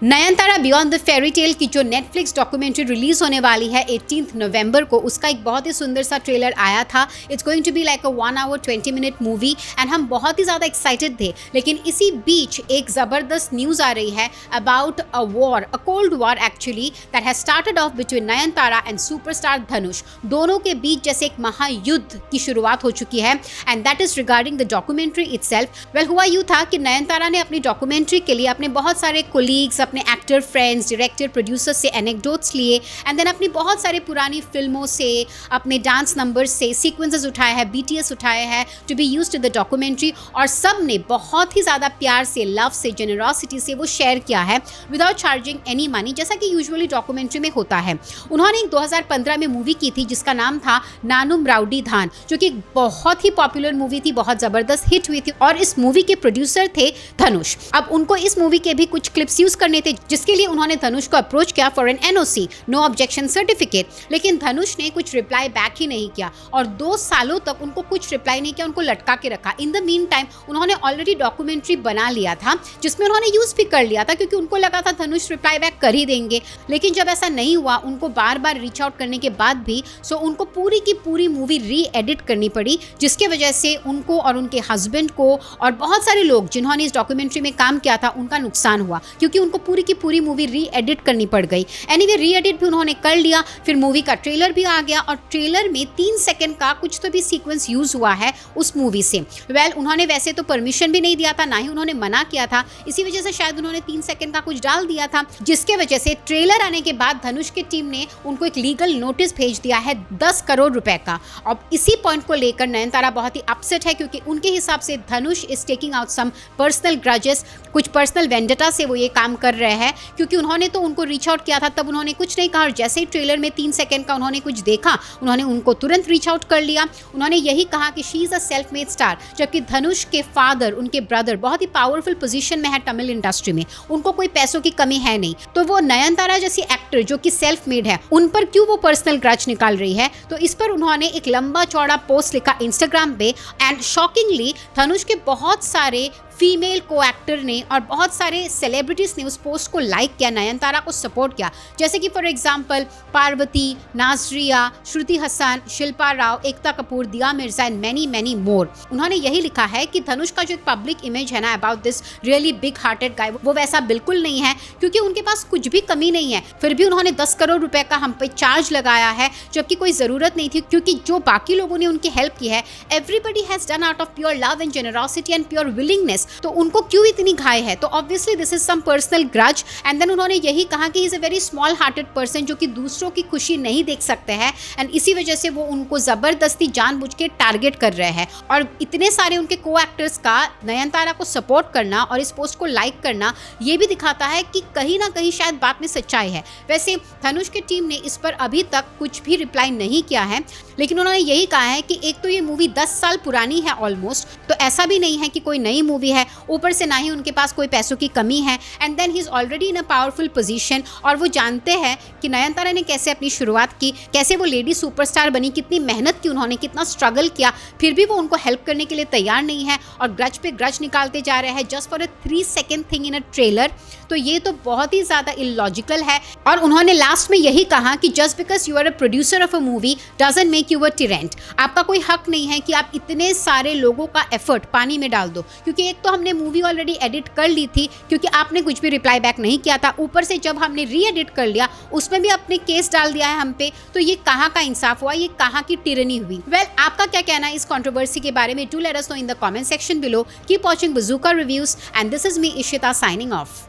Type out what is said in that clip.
Nayantara beyond the fairy tale की जो Netflix documentary release होने वाली है 18 नवंबर को, उसका एक बहुत ही सुंदर सा ट्रेलर आया था। It's going to be like a 1 hour 20 minute movie एंड हम बहुत ही ज़्यादा एक्साइटेड थे। लेकिन इसी बीच एक ज़बरदस्त न्यूज़ आ रही है about a war, a cold war actually, that has started off between Nayanthara and superstar Dhanush. दोनों के बीच जैसे एक महायुद्ध की शुरुआत हो चुकी है and that is regarding the documentary itself. Well, हुआ यूँ था कि नयनतारा ने अपनी डॉक्यूमेंट्री के लिए अपने बहुत सारे कोलीग्स, अपने एक्टर फ्रेंड्स, डायरेक्टर, प्रोड्यूसर से एनेक्डोट्स लिए एंड देन अपनी बहुत सारे पुरानी फिल्मों से, अपने डांस नंबर्स से सीक्वेंसेस उठाए हैं, BTS उठाए हैं to be used in the documentary. और सब ने बहुत ही ज़्यादा प्यार से, लव से, जेनरॉसिटी से वो शेयर किया है विदाउट चार्जिंग एनी मनी, जैसा कि यूजुअली डॉक्यूमेंट्री में होता है। उन्होंने एक 2015 में मूवी की थी जिसका नाम था नानुम राउडी धान, जो कि एक बहुत ही पॉपुलर मूवी थी, बहुत ज़बरदस्त हिट हुई थी और इस मूवी के प्रोड्यूसर थे धनुष। अब उनको इस मूवी के भी कुछ क्लिप्स यूज़ करने थे जिसके लिए उन्होंने धनुष को अप्रोच किया for an NOC, no objection certificate. लेकिन धनुष ने कुछ रिप्लाई बैक ही नहीं किया और 2 सालों तक उनको कुछ रिप्लाई नहीं किया, उनको लटका के रखा। इन द मीन टाइम उन्होंने ऑलरेडी डॉक्यूमेंट्री बना लिया था जिसमें उन्होंने यूज़ भी कर लिया था क्योंकि उनको लगा था धनुष रिप्लाई बैक कर ही देंगे। लेकिन जब ऐसा नहीं हुआ, उनको बार बार रीच आउट करने के बाद भी उनको पूरी की पूरी मूवी री एडिट करनी पड़ी, जिसके वजह से उनको और उनके हस्बैंड को और बहुत सारे लोग जिन्होंने इस डॉक्यूमेंट्री में काम किया था उनका नुकसान हुआ क्योंकि उनको पूरी की पूरी मूवी री एडिट करनी पड़ गई। एनीवे, री एडिट भी उन्होंने कर लिया। फिर मूवी का ट्रेलर भी आ गया और ट्रेलर में 3 सेकंड का कुछ तो भी सीक्वेंस यूज हुआ है उस मूवी से। वेल, उन्होंने वैसे तो परमिशन भी नहीं दिया था, ना ही उन्होंने मना किया था, इसी वजह से शायद उन्होंने 3 सेकंड का कुछ डाल दिया था, जिसके वजह से ट्रेलर आने के बाद धनुष की टीम ने उनको एक लीगल नोटिस भेज दिया है 10 करोड़ रुपए का। अब इसी पॉइंट को लेकर नयनतारा बहुत ही अपसेट है क्योंकि उनके हिसाब से Dhanush is taking out some personal grudges, कुछ पर्सनल वेंडेटा से वो ये काम कर रहे हैं क्योंकि उन्होंने तो उनको रीच आउट किया था, तब उन्होंने कुछ नहीं कहा और जैसे ही ट्रेलर में 3 सेकंड का उन्होंने कुछ देखा, उन्होंने उनको तुरंत रीच आउट कर लिया। उन्होंने यही कहा कि she is a self made star, जबकि धनुष के फादर, उनके ब्रदर बहुत ही पावरफुल पोजीशन में है तमिल इंडस्ट्री में, उनको कोई पैसों की कमी है नहीं। तो वो नयनतारा जैसी एक्टर जो कि सेल्फ मेड है, उन पर क्यों वो पर्सनल ग्रज निकाल रही है? तो इस पर उन्होंने एक लंबा चौड़ा पोस्ट लिखा इंस्टाग्राम पे एंड शॉकिंगली धनुष के बहुत सारे फीमेल को एक्टर ने और बहुत सारे सेलिब्रिटीज ने उस पोस्ट को लाइक किया, नयनतारा को सपोर्ट किया, जैसे कि फॉर एग्जांपल पार्वती, नाजरिया, श्रुति हसन, शिल्पा राव, एकता कपूर, दिया मिर्जा एंड मैनी मोर। उन्होंने यही लिखा है कि धनुष का जो एक पब्लिक इमेज है ना about this really big hearted guy, वो वैसा बिल्कुल नहीं है क्योंकि उनके पास कुछ भी कमी नहीं है, फिर भी उन्होंने 10 करोड़ रुपए का हम पे चार्ज लगाया है जबकि कोई ज़रूरत नहीं थी क्योंकि जो बाकी लोगों ने उनकी हेल्प की है, everybody has done out of pure love and generosity and pure willingness, तो उनको क्यों इतनी घाय है? तो obviously this is some personal grudge. And then उन्होंने यही कहा कि is a very small hearted person जो कि दूसरों की खुशी नहीं देख सकते हैं एंड इसी वजह से वो उनको जबरदस्ती जानबूझ के टारगेट कर रहे हैं। और इतने सारे उनके को एक्टर्स का नयनतारा को सपोर्ट करना और इस पोस्ट को लाइक करना ये भी दिखाता है कि कहीं ना कहीं शायद बात में सच्चाई है। वैसे धनुष की टीम ने इस पर अभी तक कुछ भी रिप्लाई नहीं किया है, लेकिन उन्होंने यही कहा है कि एक तो ये मूवी 10 साल पुरानी है ऑलमोस्ट, तो ऐसा भी नहीं है कि कोई नई मूवी है, ऊपर से ना ही उनके पास कोई पैसों की कमी है and then he is already in a powerful position. और वो जानते हैं कि नयनतारा ने कैसे अपनी शुरुआत की, कैसे वो लेडी सुपरस्टार बनी, कितनी मेहनत की उन्होंने, कितना स्ट्रगल किया, फिर भी वो उनको हेल्प करने के लिए तैयार नहीं है और ग्रज पे ग्रज निकालते जा रहे हैं just for a 3 second thing in a trailer. तो ये तो बहुत ही ज़्यादा इलॉजिकल है। और उन्होंने लास्ट में यही कहा कि just because you are a producer of a movie doesn't make you a tyrant. आपका कोई हक नहीं है कि आप इतने सारे लोगों का एफर्ट पानी में डाल दो, क्योंकि एक तो हमने मूवी ऑलरेडी एडिट कर ली थी क्योंकि आपने कुछ भी रिप्लाई बैक नहीं किया था, ऊपर से जब हमने री एडिट कर लिया उसमें भी आपने केस डाल दिया है हम पे, तो ये कहाँ का इंसाफ हुआ, ये कहाँ की टिरनी हुई? वेल, आपका क्या कहना है इस कंट्रोवर्सी के बारे में? Do let us know in the comment section below. Keep watching bazooka reviews and this is me Ishita signing off.